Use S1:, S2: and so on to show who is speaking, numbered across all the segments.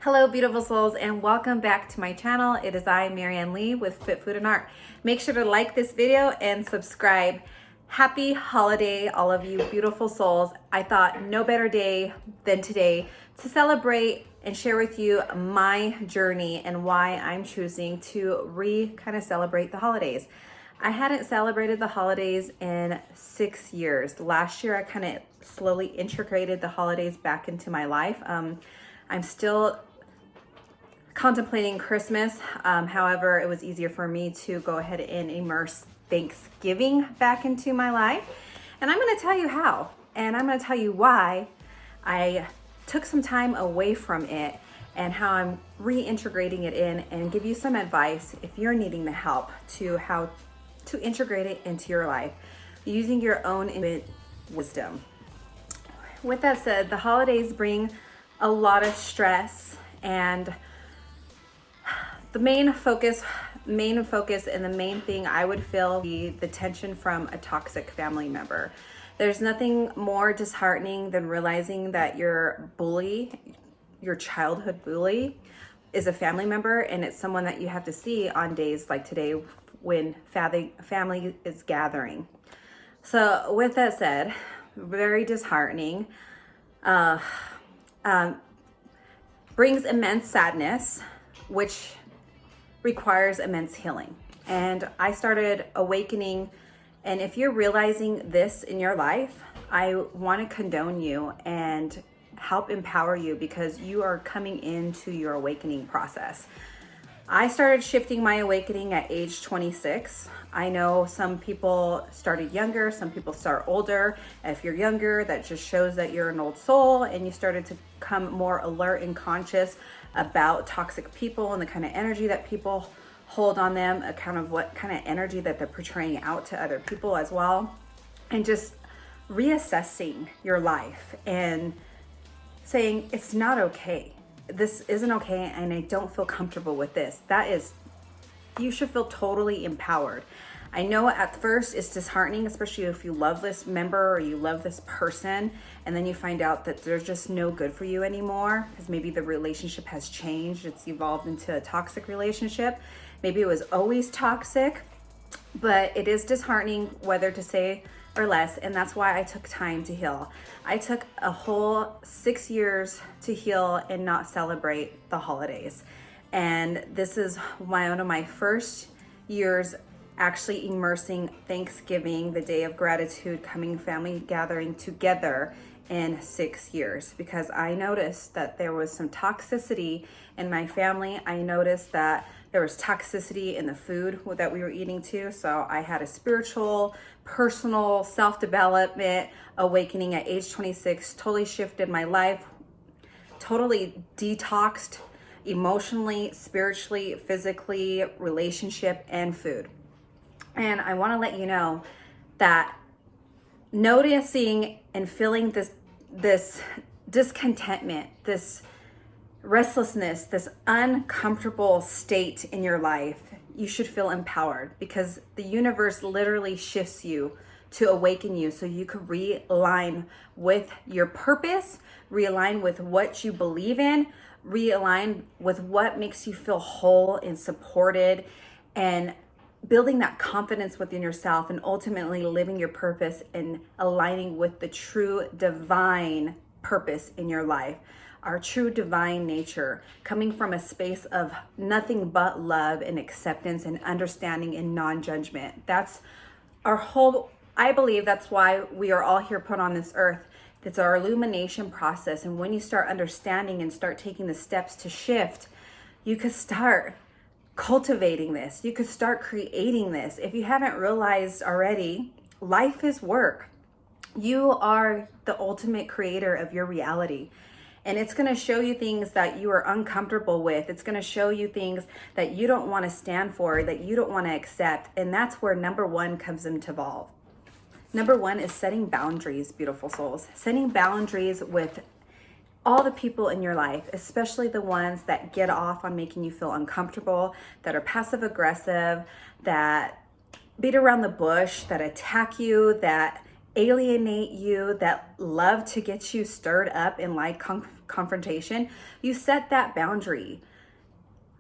S1: Hello, beautiful souls, and welcome back to my channel. It is I, Marianne Lee, with Fit Food and Art. Make sure to like this video and subscribe. Happy holiday, all of you beautiful souls. I thought no better day than today to celebrate and share with you my journey and why I'm choosing to kind of celebrate the holidays. I hadn't celebrated the holidays in 6 years. Last year, I kind of slowly integrated the holidays back into my life. I'm still contemplating Christmas. However, it was easier for me to go ahead and immerse Thanksgiving back into my life. And I'm going to tell you how, and I'm going to tell you why I took some time away from it and how I'm reintegrating it in, and give you some advice if you're needing the help to how to integrate it into your life using your own wisdom. With that said, the holidays bring a lot of stress, and the main focus and the main thing I would feel be the tension from a toxic family member. There's nothing more disheartening than realizing that your bully, your childhood bully, is a family member, and it's someone that you have to see on days like today when family is gathering. So with that said, very disheartening. Brings immense sadness, which requires immense healing. And I started awakening. And if you're realizing this in your life, I want to condone you and help empower you, because you are coming into your awakening process. I started shifting my awakening at age 26. I know some people started younger, some people start older. If you're younger, that just shows that you're an old soul and you started to become more alert and conscious about toxic people and the kind of energy that people hold on them, a kind of what kind of energy that they're portraying out to other people as well. And just reassessing your life and saying, it's not okay. This isn't okay, and I don't feel comfortable with this. You should feel totally empowered. I know at first it's disheartening, especially if you love this member or you love this person, and then you find out that they're just no good for you anymore, because maybe the relationship has changed. It's evolved into a toxic relationship. Maybe it was always toxic, but it is disheartening whether to say or less, and that's why I took time to heal. I took a whole 6 years to heal and not celebrate the holidays. And this is one of my first years actually immersing Thanksgiving, the day of gratitude, coming family gathering together in 6 years, because I noticed that there was some toxicity in my family. I noticed that there was toxicity in the food that we were eating too. So I had a spiritual, personal, self-development awakening at age 26, totally shifted my life, totally detoxed emotionally, spiritually, physically, relationship, and food. And I want to let you know that noticing and feeling this discontentment, this restlessness, this uncomfortable state in your life, you should feel empowered, because the universe literally shifts you to awaken you so you could realign with your purpose, realign with what you believe in, realign with what makes you feel whole and supported, and building that confidence within yourself, and ultimately living your purpose and aligning with the true divine purpose in your life. Our true divine nature, coming from a space of nothing but love and acceptance and understanding and non-judgment. That's our whole, I believe that's why we are all here put on this earth. It's our illumination process. And when you start understanding and start taking the steps to shift, you could start cultivating this. You could start creating this. If you haven't realized already, life is work. You are the ultimate creator of your reality. And it's going to show you things that you are uncomfortable with. It's going to show you things that you don't want to stand for, that you don't want to accept. And that's where number one comes into evolve. Number one is setting boundaries, beautiful souls. Setting boundaries with all the people in your life, especially the ones that get off on making you feel uncomfortable, that are passive aggressive, that beat around the bush, that attack you, that alienate you, that love to get you stirred up in like confrontation, you set that boundary.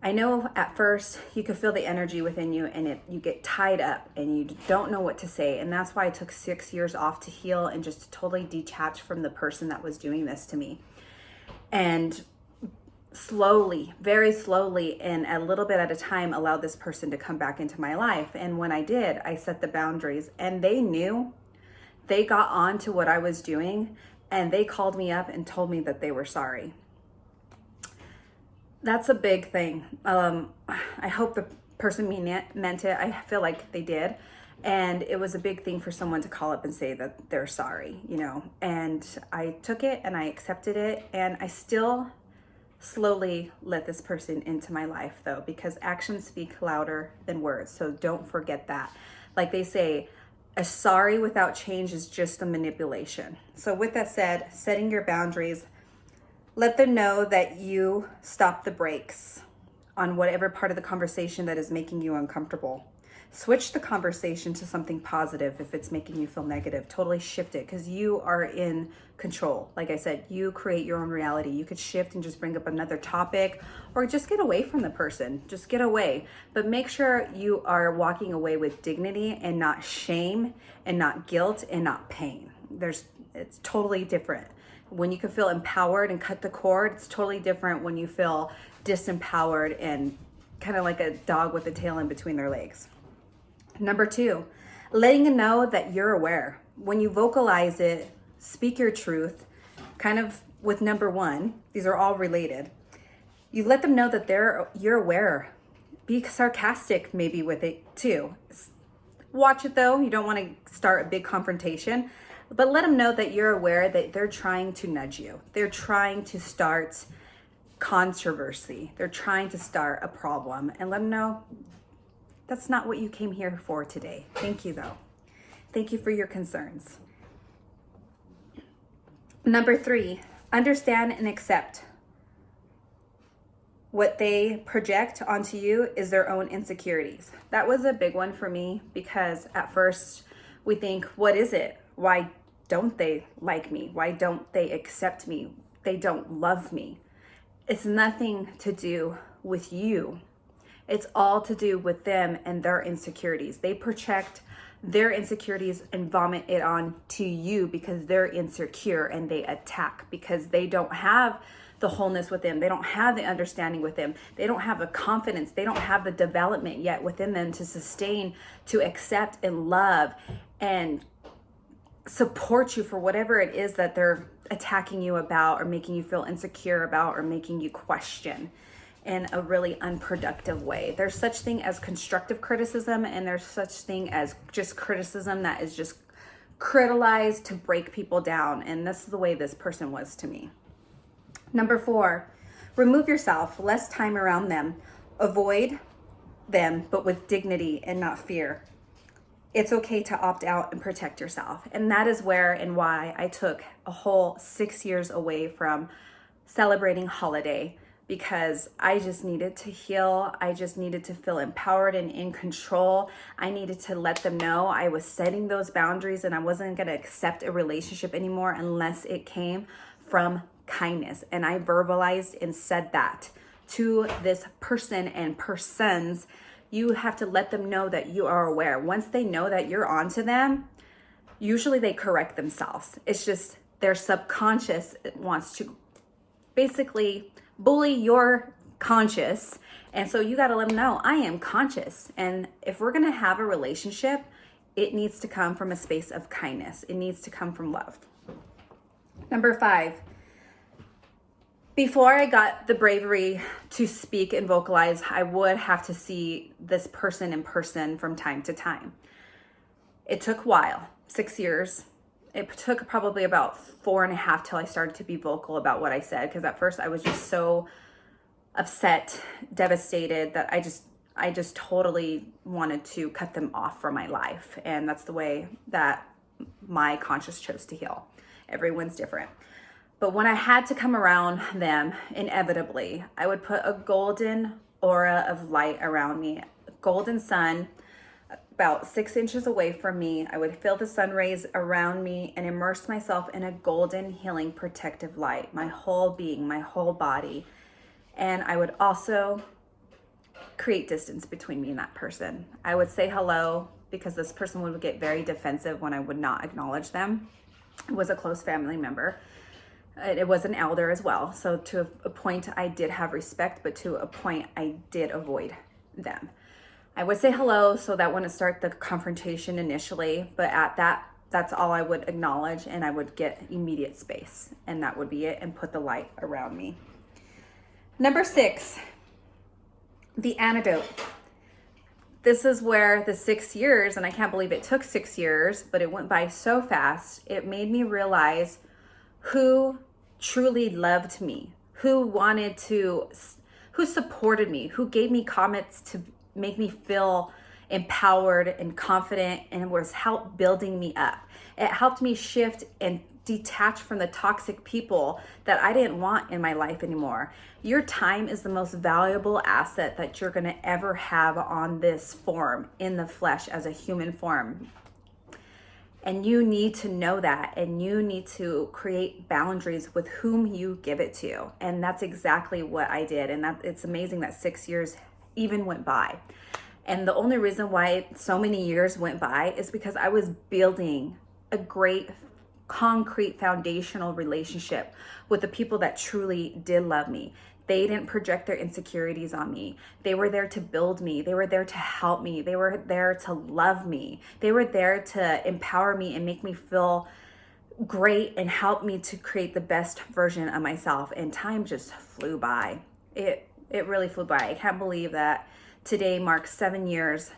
S1: I know at first you could feel the energy within you and you get tied up and you don't know what to say. And that's why I took 6 years off to heal and just to totally detach from the person that was doing this to me. And slowly, very slowly, and a little bit at a time, allowed this person to come back into my life. And when I did, I set the boundaries, and they knew. They got on to what I was doing, and they called me up and told me that they were sorry. That's a big thing. I hope the person meant it. I feel like they did. And it was a big thing for someone to call up and say that they're sorry, you know. And I took it and I accepted it. And I still slowly let this person into my life, though, because actions speak louder than words. So don't forget that. Like they say, a sorry without change is just a manipulation. So with that said, setting your boundaries, let them know that you stop the brakes on whatever part of the conversation that is making you uncomfortable. Switch the conversation to something positive if it's making you feel negative. Totally shift it, because you are in control. Like I said, you create your own reality. You could shift and just bring up another topic, or just get away from the person. Just get away. But make sure you are walking away with dignity and not shame and not guilt and not pain. It's totally different. When you can feel empowered and cut the cord, it's totally different when you feel disempowered and kind of like a dog with a tail in between their legs. Number 2, letting them know that you're aware. When you vocalize it, speak your truth, kind of with number 1, these are all related. You let them know that you're aware. Be sarcastic maybe with it too. Watch it though, you don't want to start a big confrontation. But let them know that you're aware that they're trying to nudge you. They're trying to start controversy. They're trying to start a problem, and let them know that's not what you came here for today. Thank you though. Thank you for your concerns. Number 3, understand and accept. What they project onto you is their own insecurities. That was a big one for me, because at first we think, what is it? Why don't they like me? Why don't they accept me? They don't love me. It's nothing to do with you. It's all to do with them and their insecurities. They project their insecurities and vomit it on to you because they're insecure, and they attack because they don't have the wholeness within. They don't have the understanding with them. They don't have the confidence. They don't have the development yet within them to sustain, to accept and love and support you for whatever it is that they're attacking you about, or making you feel insecure about, or making you question in a really unproductive way. There's such thing as constructive criticism, and there's such thing as just criticism that is just criticized to break people down. And this is the way this person was to me. Number 4, remove yourself, less time around them. Avoid them, but with dignity and not fear. It's okay to opt out and protect yourself. And that is where and why I took a whole 6 years away from celebrating holiday, because I just needed to heal. I just needed to feel empowered and in control. I needed to let them know I was setting those boundaries, and I wasn't going to accept a relationship anymore unless it came from kindness. And I verbalized and said that to this person and persons. You have to let them know that you are aware. Once they know that you're onto them, usually they correct themselves. It's just their subconscious wants to basically bully your conscious. And so you got to let them know, I am conscious. And if we're going to have a relationship, it needs to come from a space of kindness. It needs to come from love. Number 5, before I got the bravery to speak and vocalize, I would have to see this person in person from time to time. It took a while, 6 years. It took probably about 4.5 till I started to be vocal about what I said, because at first I was just so upset, devastated, that I just totally wanted to cut them off from my life. And that's the way that my conscious chose to heal. Everyone's different. But when I had to come around them, inevitably, I would put a golden aura of light around me, a golden sun, about 6 inches away from me. I would feel the sun rays around me and immerse myself in a golden, healing, protective light, my whole being, my whole body. And I would also create distance between me and that person. I would say hello because this person would get very defensive when I would not acknowledge them. It was a close family member. It was an elder as well. So to a point, I did have respect, but to a point, I did avoid them. I would say hello, so that wouldn't start the confrontation initially, but at that's all I would acknowledge, and I would get immediate space, and that would be it, and put the light around me. Number 6, the antidote. This is where the 6 years, and I can't believe it took 6 years, but it went by so fast. It made me realize who truly loved me, who supported me, who gave me comments to make me feel empowered and confident, and was help building me up. It helped me shift and detach from the toxic people that I didn't want in my life anymore. Your time is the most valuable asset that you're going to ever have on this form, in the flesh, as a human form. And you need to know that, and you need to create boundaries with whom you give it to. And that's exactly what I did. And it's amazing that 6 years even went by. And the only reason why so many years went by is because I was building a great, concrete, foundational relationship with the people that truly did love me. They didn't project their insecurities on me. They were there to build me. They were there to help me. They were there to love me. They were there to empower me and make me feel great and help me to create the best version of myself. And time just flew by. It really flew by. I can't believe that today marks 7 years,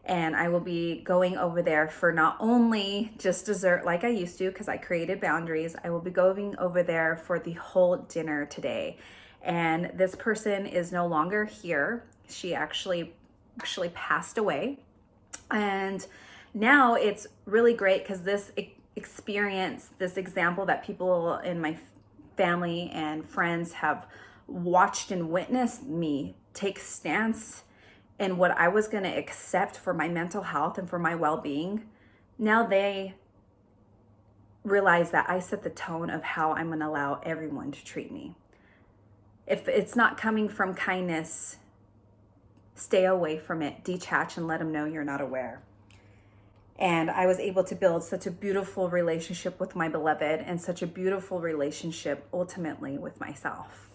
S1: and I will be going over there for not only just dessert like I used to, because I created boundaries. I will be going over there for the whole dinner today. And this person is no longer here. She actually passed away. And now it's really great because this experience, this example that people in my family and friends have watched and witnessed me take stance in what I was going to accept for my mental health and for my well-being. Now they realize that I set the tone of how I'm going to allow everyone to treat me. If it's not coming from kindness, stay away from it, detach, and let them know you're not aware. And I was able to build such a beautiful relationship with my beloved, and such a beautiful relationship ultimately with myself.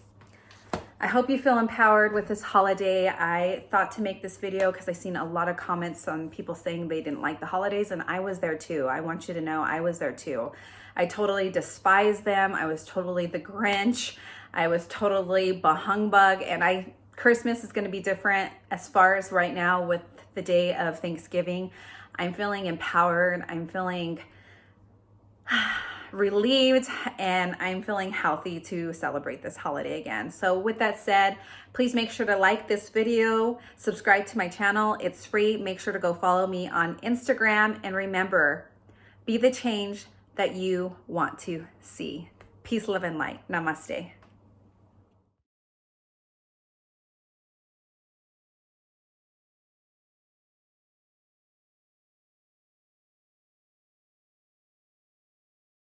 S1: I hope you feel empowered with this holiday. I thought to make this video because I've seen a lot of comments on people saying they didn't like the holidays, and I was there too. I want you to know I was there too. I totally despised them. I was totally the Grinch. I was totally humbug, and Christmas is going to be different as far as right now with the day of Thanksgiving. I'm feeling empowered. I'm feeling relieved, and I'm feeling healthy to celebrate this holiday again. So with that said, please make sure to like this video, subscribe to my channel. It's free. Make sure to go follow me on Instagram, and remember, be the change that you want to see. Peace, love, and light. Namaste.